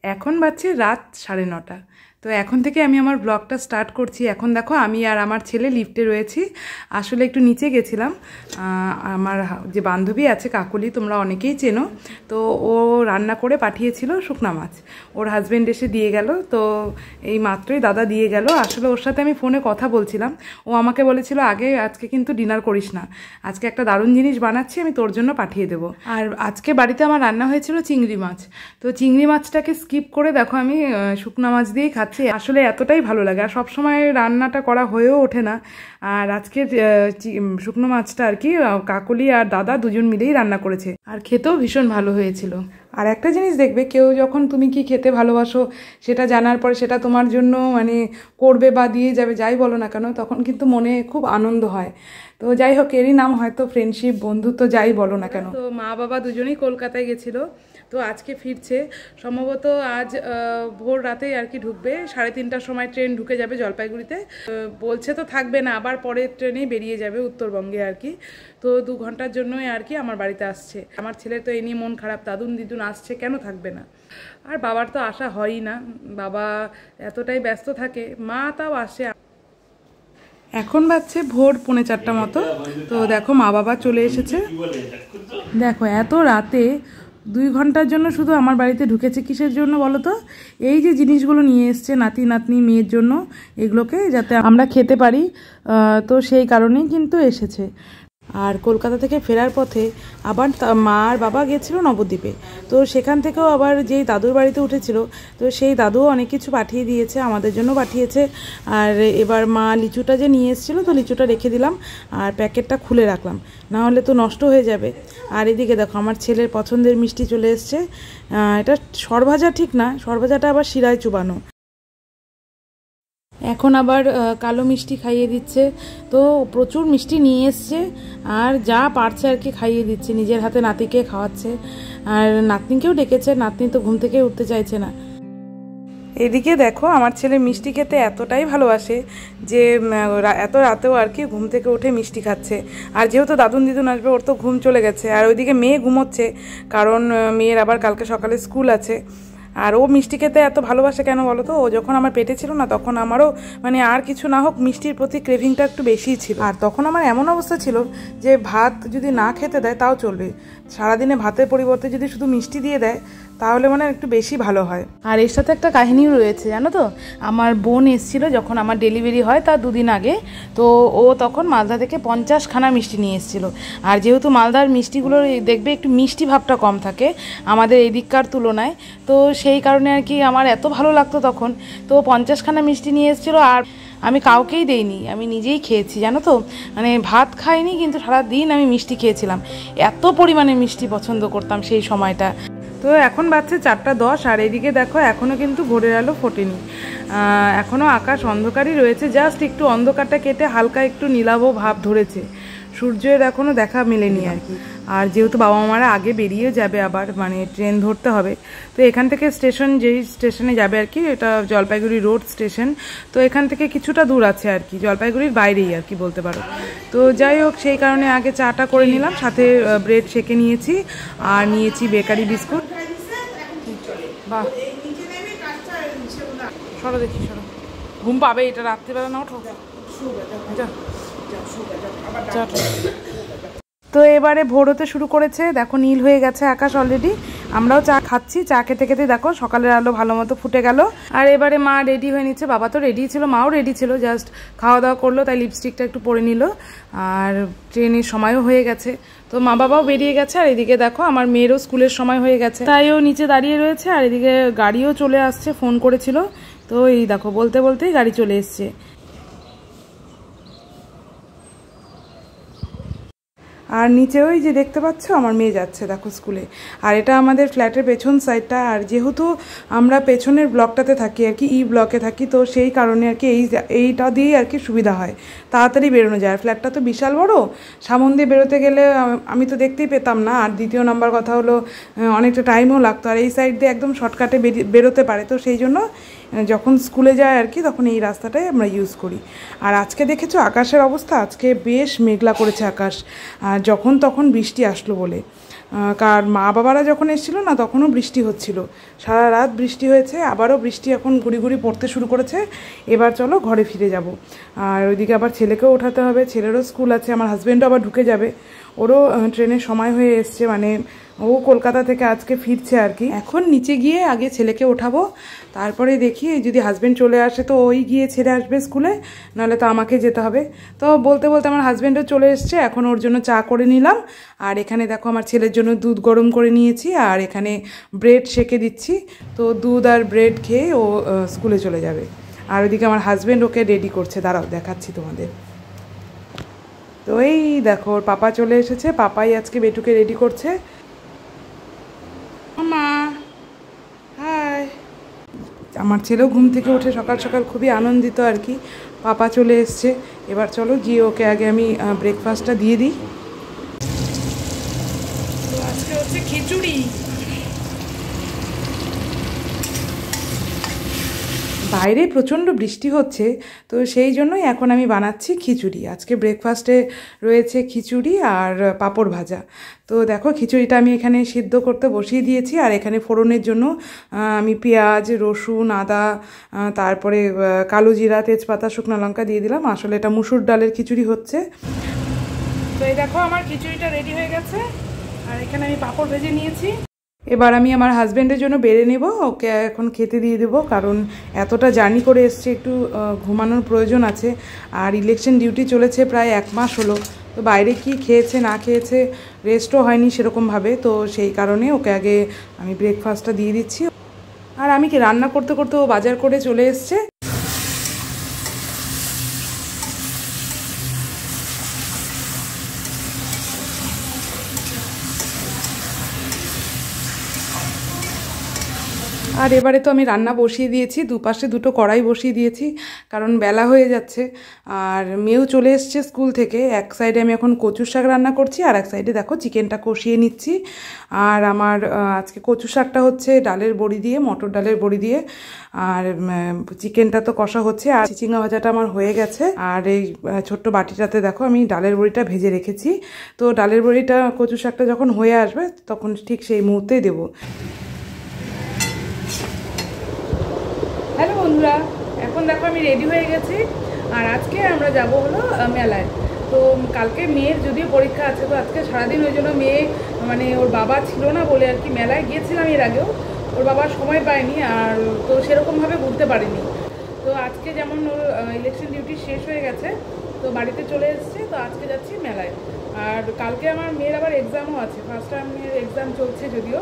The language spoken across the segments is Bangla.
এখন বাজছে রাত 9:30। তো এখন থেকে আমি আমার ব্লগটা স্টার্ট করছি। এখন দেখো আমি আর আমার ছেলে লিফটে রয়েছি। আসলে একটু নিচে গেছিলাম, আমার যে বান্ধবী আছে কাকুলি, তোমরা অনেকেই চেনো, তো ও রান্না করে পাঠিয়েছিল শুকনা মাছ, ওর হাজব্যান্ড এসে দিয়ে গেল। তো এই মাত্রই দাদা দিয়ে গেল। আসলে ওর সাথে আমি ফোনে কথা বলছিলাম, ও আমাকে বলেছিল আগে আজকে কিন্তু ডিনার করিস না, আজকে একটা দারুণ জিনিস বানাচ্ছি, আমি তোর জন্য পাঠিয়ে দেবো। আর আজকে বাড়িতে আমার রান্না হয়েছিল চিংড়ি মাছ। তো চিংড়ি মাছটাকে স্কিপ করে দেখো আমি শুকনা মাছ দিয়েই খাচ্ছি। আসলে এতটাই ভালো লাগে, আর সবসময় রান্নাটা করা হয়েও ওঠে না। আর আজকে শুকনো মাছটা আর কি কাকলি আর দাদা দুজন মিলেই রান্না করেছে, আর খেতেও ভীষণ ভালো হয়েছিল। আর একটা জিনিস দেখবে, কেউ যখন তুমি কি খেতে ভালোবাসো সেটা জানার পরে সেটা তোমার জন্য মানে করবে বা দিয়ে যাবে, যাই বলো না কেন, তখন কিন্তু মনে খুব আনন্দ হয়। তো যাই হোক, এরই নাম হয়তো ফ্রেন্ডশিপ, বন্ধুত্ব, যাই বলো না কেন। তো মা বাবা দুজনেই কলকাতায় গেছিল, তো আজকে ফিরছে সম্ভবত আজ ভোর রাতেই আর কি ঢুকবে। 3:30টার সময় ট্রেন ঢুকে যাবে জলপাইগুড়িতে। বলছে তো থাকবে না, আবার পরের ট্রেনেই বেরিয়ে যাবে উত্তরবঙ্গে আর কি। তো 2 ঘন্টার জন্যই আর কি আমার বাড়িতে আসছে। আমার ছেলের তো এই নিয়ে মন খারাপ, দাদুন দিদুন আসছে, কেন থাকবে না। আর বাবার তো আসা হয়ই না, বাবা এতটাই ব্যস্ত থাকে, মা তাও আসে। এখন বাজছে ভোর 3:45 মতো। তো দেখো মা বাবা চলে এসেছে। দেখো এত রাতে 2 ঘন্টার জন্য শুধু আমার বাড়িতে ঢুকেছে। কিসের জন্য বলো তো? এই যে জিনিসগুলো নিয়ে এসছে নাতি নাতনি মেয়ের জন্য, এগুলোকে যাতে আমরা খেতে পারি, তো সেই কারণেই কিন্তু এসেছে। আর কলকাতা থেকে ফেরার পথে আবার মা আর বাবা গেছিলো নবদ্বীপে, তো সেখান থেকেও আবার যেই দাদুর বাড়িতে উঠেছিল, তো সেই দাদুও অনেক কিছু পাঠিয়ে দিয়েছে, আমাদের জন্য পাঠিয়েছে। আর এবার মা লিচুটা যে নিয়ে এসেছিলো, তো লিচুটা রেখে দিলাম আর প্যাকেটটা খুলে রাখলাম, না হলে তো নষ্ট হয়ে যাবে। আর এদিকে দেখো আমার ছেলের পছন্দের মিষ্টি চলে এসছে। এটা সরভাজা ঠিক না, সরভাজাটা আবার শিরায় চুবানো। এখন আবার কালো মিষ্টি খাইয়ে দিচ্ছে। তো প্রচুর মিষ্টি নিয়ে এসছে, আর যা পারছে আর কি খাইয়ে দিচ্ছে, নিজের হাতে নাতিকে খাওয়াচ্ছে। আর নাতনিকেও ডেকেছে, নাতনি তো ঘুম থেকে উঠতে চাইছে না। এদিকে দেখো আমার ছেলে মিষ্টি খেতে এতটাই ভালোবাসে যে এত রাতেও আর কি ঘুম থেকে উঠে মিষ্টি খাচ্ছে। আর যেহেতু দাদুন দিদুন আসবে, ওর তো ঘুম চলে গেছে। আর ওইদিকে মেয়ে ঘুমোচ্ছে, কারণ মেয়ের আবার কালকে সকালে স্কুল আছে। আর ও মিষ্টি খেতে এত ভালোবাসে কেন বলো তো? ও যখন আমার পেটে ছিল না, তখন আমারও মানে আর কিছু না হোক মিষ্টির প্রতি ক্রেভিংটা একটু বেশিই ছিল। আর তখন আমার এমন অবস্থা ছিল যে ভাত যদি না খেতে দেয় তাও চলবে, সারাদিনে ভাতের পরিবর্তে যদি শুধু মিষ্টি দিয়ে দেয় তাহলে মানে একটু বেশি ভালো হয়। আর এর সাথে একটা কাহিনীও রয়েছে জানো তো। আমার বোন এসেছিলো যখন আমার ডেলিভারি হয় তার 2 দিন আগে, তো ও তখন মালদা থেকে 50খানা মিষ্টি নিয়ে এসেছিলো। আর যেহেতু মালদার মিষ্টিগুলোর দেখবে একটু মিষ্টি ভাবটা কম থাকে আমাদের এই দিককার তুলনায়, তো সেই কারণে আর কি আমার এত ভালো লাগতো তখন। তো 50খানা মিষ্টি নিয়ে এসেছিলো, আর আমি কাউকেই দেইনি, আমি নিজেই খেয়েছি জানো তো। মানে ভাত খাইনি, কিন্তু সারা দিন আমি মিষ্টি খেয়েছিলাম, এত পরিমাণে মিষ্টি পছন্দ করতাম সেই সময়টা। তো এখন বাজছে 4:10, আর এদিকে দেখো এখনও কিন্তু ভোরের আলো ফোটেনি, এখনও আকাশ অন্ধকারই রয়েছে। জাস্ট একটু অন্ধকারটা কেটে হালকা একটু নীলাভ ভাব ধরেছে, সূর্যের এখনও দেখা মেলেনি আর কি। আর যেহেতু বাবা মারা আগে বেরিয়ে যাবে, আবার মানে ট্রেন ধরতে হবে, তো এখান থেকে স্টেশন, যেই স্টেশনে যাবে আর কি, এটা জলপাইগুড়ি রোড স্টেশন, তো এখান থেকে কিছুটা দূর আছে আর কি, জলপাইগুড়ির বাইরেই আর কি বলতে পারো। তো যাই হোক, সেই কারণে আগে চাটা করে নিলাম, সাথে ব্রেড সেকে নিয়েছি, আর নিয়েছি বেকারি বিস্কুট। বাহ, সরো দেখি, সরো, ঘুম পাবে এটা রাত্রিবেলা, না ওঠো। তো এবারে ভোর হতে শুরু করেছে, দেখো নীল হয়ে গেছে আকাশ অলরেডি। আমরাও চা খাচ্ছি, চা খেতে খেতে দেখো সকালের আলো ভালো মতো ফুটে গেল। আর এবারে মা রেডি হয়ে নিচ্ছে, বাবা তো রেডি ছিল, মাও রেডি ছিল, জাস্ট খাওয়া দাওয়া করলো, তাই লিপস্টিকটা একটু পরে নিল। আর ট্রেনের সময়ও হয়ে গেছে, তো মা বাবাও বেরিয়ে গেছে। আর এদিকে দেখো আমার মেয়েরও স্কুলের সময় হয়ে গেছে, তাই ও নিচে দাঁড়িয়ে রয়েছে। আর এদিকে গাড়িও চলে আসছে, ফোন করেছিল, তো এই দেখো বলতে বলতেই গাড়ি চলে এসছে। আর নিচে ওই যে দেখতে পাচ্ছ আমার মেয়ে যাচ্ছে দেখো স্কুলে। আর এটা আমাদের ফ্ল্যাটের পেছন সাইডটা, আর যেহেতু আমরা পেছনের ব্লকটাতে থাকি আর কি, ই ব্লকে থাকি, তো সেই কারণে আর কি এইটা দিয়েই আর কি সুবিধা হয়, তাড়াতাড়ি বেরোনো যায়। আর ফ্ল্যাটটা তো বিশাল বড়, সামন দিয়ে বেরোতে গেলে আমি তো দেখতেই পেতাম না। আর দ্বিতীয় নাম্বার কথা হলো অনেকটা টাইমও লাগতো, আর এই সাইড দিয়ে একদম শর্টকাটে বেরোতে পারে, তো সেই জন্য যখন স্কুলে যায় আর কি তখন এই রাস্তাটাই আমরা ইউজ করি। আর আজকে দেখেছো আকাশের অবস্থা, আজকে বেশ মেঘলা করেছে আকাশ, আর যখন তখন বৃষ্টি আসলো বলে। কার মা বাবারা যখন এসেছিলো না তখনও বৃষ্টি হচ্ছিল, সারা রাত বৃষ্টি হয়েছে, আবারও বৃষ্টি এখন গুড়ি গুড়ি পড়তে শুরু করেছে। এবার চলো ঘরে ফিরে যাব। আর ওইদিকে আবার ছেলেকেও ওঠাতে হবে, ছেলেরও স্কুল আছে, আমার হাজব্যান্ডও আবার ঢুকে যাবে, ওরও ট্রেনের সময় হয়ে এসছে, মানে ও কলকাতা থেকে আজকে ফিরছে আর কি। এখন নিচে গিয়ে আগে ছেলেকে ওঠাবো, তারপরে দেখি যদি হাজব্যান্ড চলে আসে তো ওই গিয়ে ছেড়ে আসবে স্কুলে, নাহলে তো আমাকে যেতে হবে। তো বলতে বলতে আমার হাজব্যান্ডও চলে এসছে, এখন ওর জন্য চা করে নিলাম। আর এখানে দেখো আমার ছেলের জন্য দুধ গরম করে নিয়েছি, আর এখানে ব্রেড সেকে দিচ্ছি। তো দুধ আর ব্রেড খেয়ে ও স্কুলে চলে যাবে। আর ওইদিকে আমার হাজব্যান্ড ওকে রেডি করছে, দাঁড়াও দেখাচ্ছি তোমাদের। তো এই দেখো ওর পাপা চলে এসেছে, পাপাই আজকে বেটুকে রেডি করছে। মা হাই, আমার ছেলেও ঘুম থেকে উঠে সকাল সকাল খুবই আনন্দিত আর কি, পাপা চলে এসছে। এবার চলো গিয়ে ওকে আগে আমি ব্রেকফাস্টটা দিয়ে দিই। তো আজকে হচ্ছে খিচুড়ি। বাইরে প্রচণ্ড বৃষ্টি হচ্ছে, তো সেই জন্যই এখন আমি বানাচ্ছি খিচুড়ি। আজকে ব্রেকফাস্টে রয়েছে খিচুড়ি আর পাঁপড় ভাজা। তো দেখো খিচুড়িটা আমি এখানে সিদ্ধ করতে বসিয়ে দিয়েছি, আর এখানে ফোড়নের জন্য আমি পেঁয়াজ, রসুন, আদা, তারপরে কালো জিরা, তেজপাতা, শুকনো লঙ্কা দিয়ে দিলাম। আসলে এটা মুসুর ডালের খিচুড়ি হচ্ছে। তো এই দেখো আমার খিচুড়িটা রেডি হয়ে গেছে, আর এখানে আমি পাঁপড় ভেজে নিয়েছি। এবার আমি আমার হাজব্যান্ডের জন্য বেড়ে নেব, ওকে এখন খেতে দিয়ে দেবো, কারণ এতটা জার্নি করে এসছে, একটু ঘুমানোর প্রয়োজন আছে। আর ইলেকশন ডিউটি চলেছে প্রায় 1 মাস হলো, তো বাইরে কি খেয়েছে না খেয়েছে, রেস্টও হয়নি সেরকমভাবে, তো সেই কারণে ওকে আগে আমি ব্রেকফাস্টটা দিয়ে দিচ্ছি। আর আমি কি রান্না করতে করতে ও বাজার করে চলে এসছে। আর এবারে তো আমি রান্না বসিয়ে দিয়েছি, দুপাশে দুটো কড়াই বসিয়ে দিয়েছি, কারণ বেলা হয়ে যাচ্ছে। আর মেয়েও চলে এসছে স্কুল থেকে। এক সাইডে আমি এখন কচুর শাক রান্না করছি, আর এক সাইডে দেখো চিকেনটা কষিয়ে নিচ্ছি। আর আমার আজকে কচু শাকটা হচ্ছে ডালের বড়ি দিয়ে, মটর ডালের বড়ি দিয়ে, আর চিকেনটা তো কষা হচ্ছে, আর চিচিঙ্গা ভাজাটা আমার হয়ে গেছে। আর এই ছোট্ট বাটিটাতে দেখো আমি ডালের বড়িটা ভেজে রেখেছি। তো ডালের বড়িটা, কচু শাকটা যখন হয়ে আসবে তখন ঠিক সেই মুহূর্তেই দেবো। হ্যালো বন্ধুরা, এখন দেখো আমি রেডি হয়ে গেছি, আর আজকে আমরা যাব হলো মেলায়। তো কালকে মেয়ের যদিও পরীক্ষা আছে, তো আজকে সারাদিন ওই জন্য মেয়ে, মানে ওর বাবা ছিল না বলে আর কি, মেলায় গিয়েছিলাম এর আগেও, ওর বাবা সময় পায়নি, আর তো সেরকমভাবে ঘুরতে পারিনি। তো আজকে যেমন ওর ইলেকশন ডিউটি শেষ হয়ে গেছে, তো বাড়িতে চলে এসছে, তো আজকে যাচ্ছি মেলায়। আর কালকে আমার মেয়ের আবার এক্সামও আছে, ফার্স্ট টার্মের এক্সাম চলছে যদিও।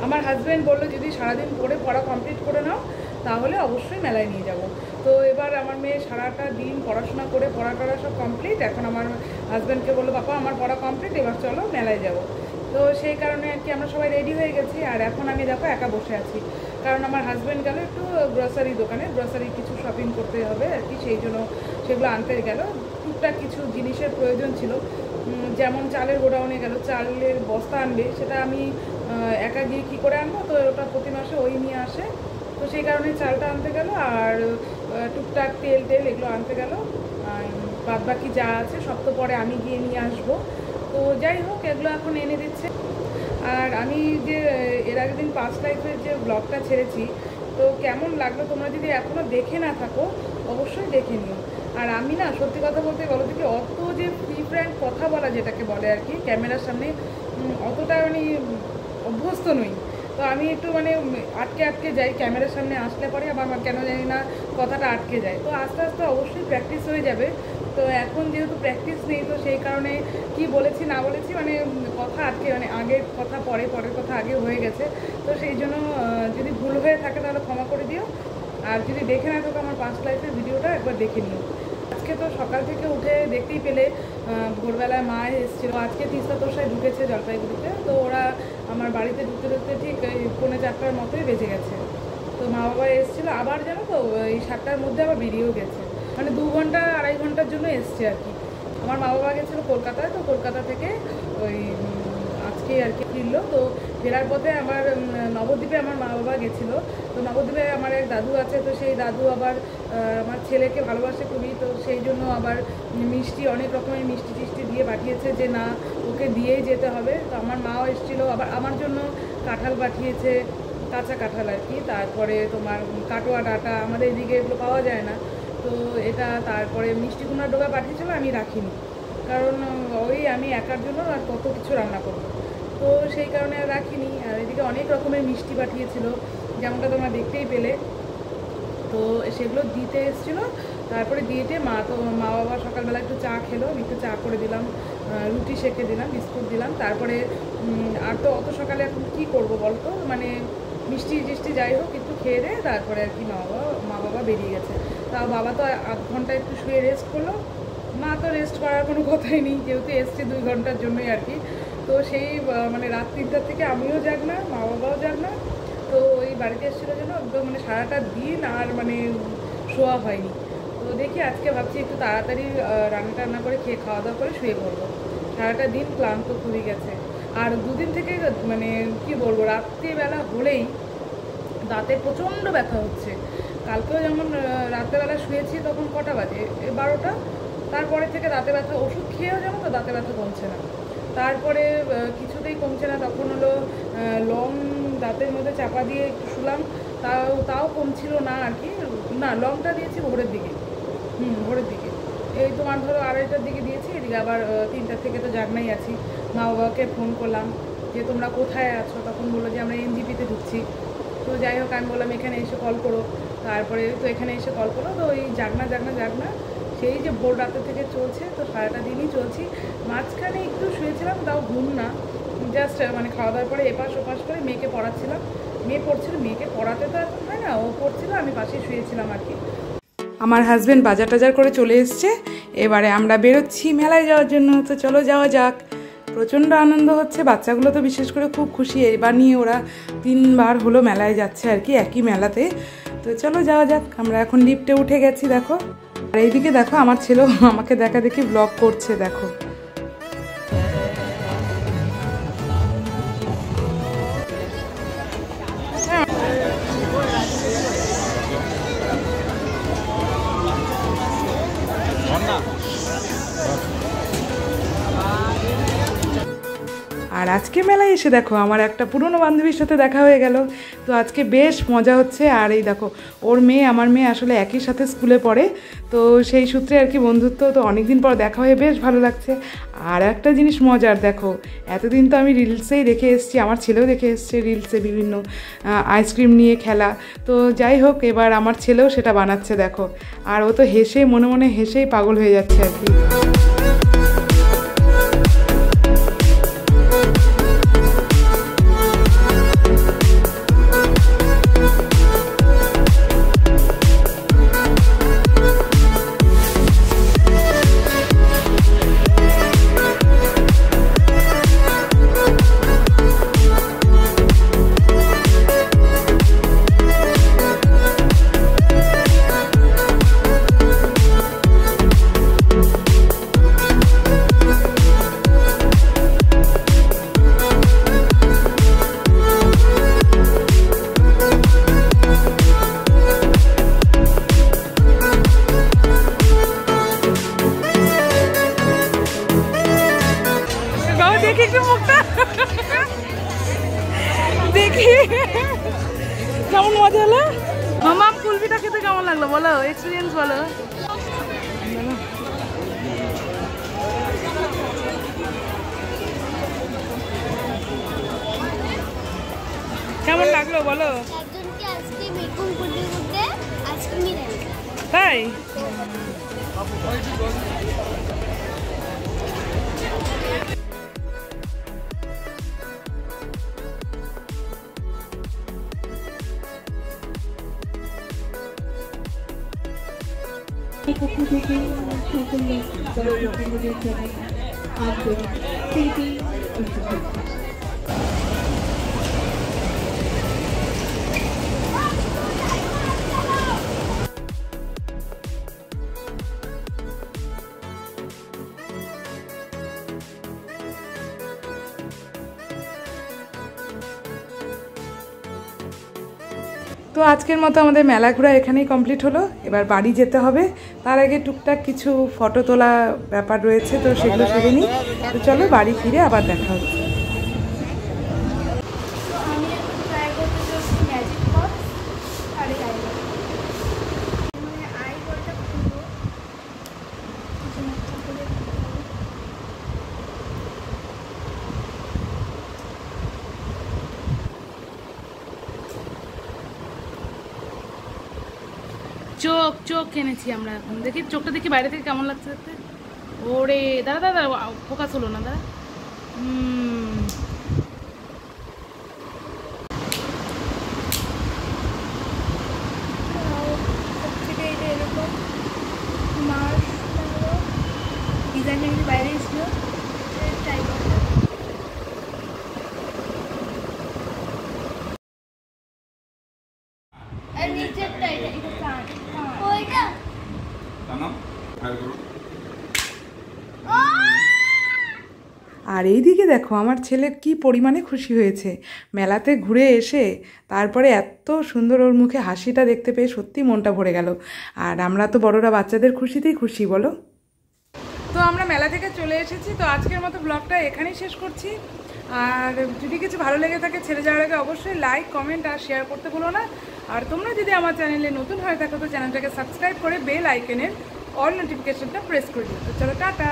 আমার হাজব্যান্ড বললো যদি সারাদিন পড়ে পড়া কমপ্লিট করে নাও তাহলে অবশ্যই মেলায় নিয়ে যাব। তো এবার আমার মেয়ে সারাটা দিন পড়াশোনা করে, পড়া টড়া সব কমপ্লিট, এখন আমার হাজব্যান্ডকে বললো বাবা আমার পড়া কমপ্লিট, এবার চলো মেলায় যাব। তো সেই কারণে আর কি আমরা সবাই রেডি হয়ে গেছি, আর এখন আমি দেখো একা বসে আছি, কারণ আমার হাজব্যান্ড গেল একটু গ্রসারি দোকানে, গ্রসারি কিছু শপিং করতে হবে আর কি, সেই জন্য সেগুলো আনতে গেল। টুকটাক কিছু জিনিসের প্রয়োজন ছিল, যেমন চালের গোডাউনে গেল, চালের বস্তা আনবে, সেটা আমি একা গিয়ে কী করে আনবো, তো ওটা প্রতি মাসে ওই নিয়ে আসে, তো সেই কারণে চালটা আনতে গেল, আর টুকটাক তেল এগুলো আনতে গেল। বাদ বাকি যা আছে সব তো পরে আমি গিয়ে নিয়ে আসবো। তো যাই হোক, এগুলো এখন এনে দিচ্ছে। আর আমি যে এর আগের দিন পাস্ট লাইফের যে ব্লগটা ছেড়েছি, তো কেমন লাগলো তোমরা যদি এখনও দেখে না থাকো অবশ্যই দেখে নিও। আর আমি না সত্যি কথা বলতে বলো দেখি, অত যে ফ্রি ফ্র্যাঙ্ক কথা বলা যেটাকে বলে আর কি, ক্যামেরার সামনে অতটা মানে অভ্যস্ত নই। তো আমি একটু মানে আটকে যাই ক্যামেরার সামনে আসলে পরে, আবার কেন জানি না কথাটা আটকে যায়। তো আস্তে আস্তে অবশ্যই প্র্যাকটিস হয়ে যাবে। তো এখন যেহেতু প্র্যাকটিস নেই, তো সেই কারণে কি বলেছি না বলেছি মানে কথা আটকে, মানে আগের কথা পরের কথা আগে হয়ে গেছে। তো সেই জন্য যদি ভুল হয়ে থাকে তাহলে ক্ষমা করে দিও। আর যদি দেখে না থাকো আমার পাস্ট লাইফের ভিডিওটা একবার দেখে নিও। আজকে তো সকাল থেকে উঠে দেখতেই পেলে ভোরবেলায় মা এসেছিলো, আজকে তিস্তা তোষায় ঢুকেছে জলপাইগুড়িতে। তো ওরা আমার বাড়িতে ঢুকতে ঠিক 4:45 মতোই বেজে গেছে। তো মা বাবা এসেছিলো, আবার জানো তো এই 7টার মধ্যে আবার বেরিয়েও গেছে, মানে 2 ঘন্টা 2.5 ঘন্টার জন্য এসছে আর কি। আমার মা বাবা গেছিলো কলকাতায়, তো কলকাতা থেকে ওই আজকে আর কি ফিরলো। তো ফেরার পথে আমার নবদ্বীপে আমার মা বাবা গেছিলো। তো নবদ্বীপে আমার এক দাদু আছে, তো সেই দাদু আবার আমার ছেলেকে ভালোবাসে খুবই, তো সেই জন্য আবার মিষ্টি, অনেক রকমের মিষ্টি টিষ্টি দিয়ে পাঠিয়েছে, যে না ওকে ওকে দিয়েই যেতে হবে। তো আমার মাও এসেছিলো, আবার আমার জন্য কাঁঠাল পাঠিয়েছে, কাঁচা কাঁঠাল আর কি, তারপরে তোমার কাটোয়া ডাঁটা, আমাদের এদিকে এগুলো পাওয়া যায় না, তো এটা, তারপরে মিষ্টি কুমড়ার ডোকা পাঠিয়েছিল, আমি রাখিনি, কারণ ওই আমি একার জন্য আর কত কিছু রান্না করবো, তো সেই কারণে আর রাখিনি। আর এদিকে অনেক রকমের মিষ্টি পাঠিয়েছিল, যেমনটা তোমরা দেখতেই পেলে, তো সেগুলো দিতে এসেছিলো। তারপরে দিয়েতে মা বাবা সকালবেলা একটু চা খেলো, আমি একটু চা করে দিলাম, রুটি সেঁকে দিলাম, বিস্কুট দিলাম। তারপরে আর তো অত সকালে এখন কী করবো বলতো, মানে মিষ্টি টিষ্টি যাই হোক একটু খেয়ে দেয়, তারপরে আর কি মা বাবা বেরিয়ে গেছে। তাও বাবা তো আধ ঘন্টা একটু শুয়ে রেস্ট করলো, মা তো রেস্ট করার কোনো কথাই নেই, যেহেতু এসছে 2 ঘন্টার জন্যই আর কি। তো সেই মানে রাত 3টার থেকে আমিও যাক না, মা বাবাও যাক না, তো ওই বাড়িতে এসেছিলো জন্য একদম মানে সারাটা দিন আর মানে শোয়া হয়নি। তো দেখি আজকে ভাবছি একটু তাড়াতাড়ি রান্না করে খেয়ে খাওয়া দাওয়া করে শুয়ে পড়বো, সারাটা দিন ক্লান্ত খুবই গেছে। আর 2 দিন থেকে মানে কি বলবো, রাত্রিবেলা হলেই দাঁতে প্রচণ্ড ব্যথা হচ্ছে। কালকেও যেমন রাত্রেবেলা শুয়েছি তখন কটা বাজে, 12টা, তারপরে থেকে দাঁতে ব্যথা, ওষুধ খেয়েও যেমন তো দাঁতে ব্যথা কমছে না, তারপরে কিছুতেই কমছে না। তখন হলো লং দাঁতের মধ্যে চাপা দিয়ে একটু শুলাম, তাও কমছিল না আর কি। না, লংটা দিয়েছি ভোরের দিকে, ভোরের দিকে, এই তোমার ধরো 2:30টার দিকে দিয়েছি, এদিকে আবার 3টার থেকে তো জাগনাই আছি। মা বাবাকে ফোন করলাম যে তোমরা কোথায় আছো, তখন বললো যে আমরা এনজিপিতে ঢুকছি। তো যাই হোক, আমি বললাম এখানে এসে কল করো, তারপরে তো এখানে এসে কল করো। তো ওই জাগনা সেই যে ভোর রাতে থেকে চলছে, তো সারাটা দিনই চলছি। মাঝখানে একটু শুয়েছিলাম, তাও ঘুম না, জাস্ট মানে খাওয়া দাওয়ার পরে এপাশ ওপাশ করে মেয়েকে পড়াচ্ছিলাম, মেয়ে পড়ছিল, মেয়েকে পড়াতে তো এখন হয় না, ও পড়ছিল, আমি পাশে শুয়েছিলাম আর কি। আমার হাজব্যান্ড বাজার টাজার করে চলে এসছে, এবারে আমরা বেরোচ্ছি মেলায় যাওয়ার জন্য। তো চলো যাওয়া যাক, প্রচণ্ড আনন্দ হচ্ছে, বাচ্চাগুলো তো বিশেষ করে খুব খুশি, এবার নিয়ে ওরা 3বার হলো মেলায় যাচ্ছে আর কি, একই মেলাতে। তো চলো যাওয়া যাক, আমরা এখন লিফটে উঠে গেছি দেখো। আর এইদিকে দেখো আমার ছেলেও আমাকে দেখা দেখি ব্লগ করছে দেখো। আর আজকে মেলায় এসে দেখো আমার একটা পুরনো বান্ধবীর সাথে দেখা হয়ে গেল, তো আজকে বেশ মজা হচ্ছে। আর এই দেখো ওর মেয়ে আমার মেয়ে আসলে একই সাথে স্কুলে পড়ে, তো সেই সূত্রে আর কি বন্ধুত্ব, তো অনেকদিন পর দেখা হয়ে বেশ ভালো লাগছে। আর একটা জিনিস মজার দেখো, এতদিন তো আমি রিলসেই দেখে এসেছি, আমার ছেলেও দেখে এসছে রিলসে বিভিন্ন আইসক্রিম নিয়ে খেলা, তো যাই হোক এবার আমার ছেলেও সেটা বানাচ্ছে দেখো, আর ও তো হেসে মনে মনে হেসেই পাগল হয়ে যাচ্ছে আর কি। দেখি কেমন মজা হলো, মামাম কুলফিটা খেতে কেমন লাগলো বলো, এক্সপিরিয়েন্স বলো। কেমন লাগলো বলো, তাই তো আজকের মতো আমাদের মেলা ঘোরা এখানেই কমপ্লিট হলো, এবার বাড়ি যেতে হবে। তার আগে টুকটাক কিছু ফটো তোলা ব্যাপার রয়েছে, তো সেগুলো সেরে নিই, তো চলো বাড়ি ফিরে আবার দেখা হচ্ছে। চোখ চোখ কিনেছি আমরা এখন, দেখি চোখটা দেখি বাইরে থেকে কেমন লাগছে দেখতে। ওরে দাঁড়া দাঁড়া, ফোকাস হলো না, দাঁড়া। বাইরে ছিল ট্রাই করতে। আর নিচেরটা এটা কান ওইটা তামাম আর করো। আর এইদিকে দেখো আমার ছেলে কি পরিমাণে খুশি হয়েছে মেলাতে ঘুরে এসে, তারপরে এত সুন্দর ওর মুখে হাসিটা দেখতে পেয়ে সত্যি মনটা ভরে গেল। আর আমরা তো বড়রা বাচ্চাদের খুশিতেই খুশি, বলো। তো আমরা মেলা থেকে চলে এসেছি, তো আজকের মতো ব্লগটা এখানেই শেষ করছি। আর যদি কিছু ভালো লেগে থাকে ছেড়ে যাওয়ার আগে অবশ্যই লাইক, কমেন্ট আর শেয়ার করতে ভুলো না। আর তোমরা যদি আমার চ্যানেলে নতুন হয়ে থাকো তো চ্যানেলটাকে সাবস্ক্রাইব করে বেল আইকনের অল নোটিফিকেশনটা প্রেস করে দিও। তো চলো টাটা।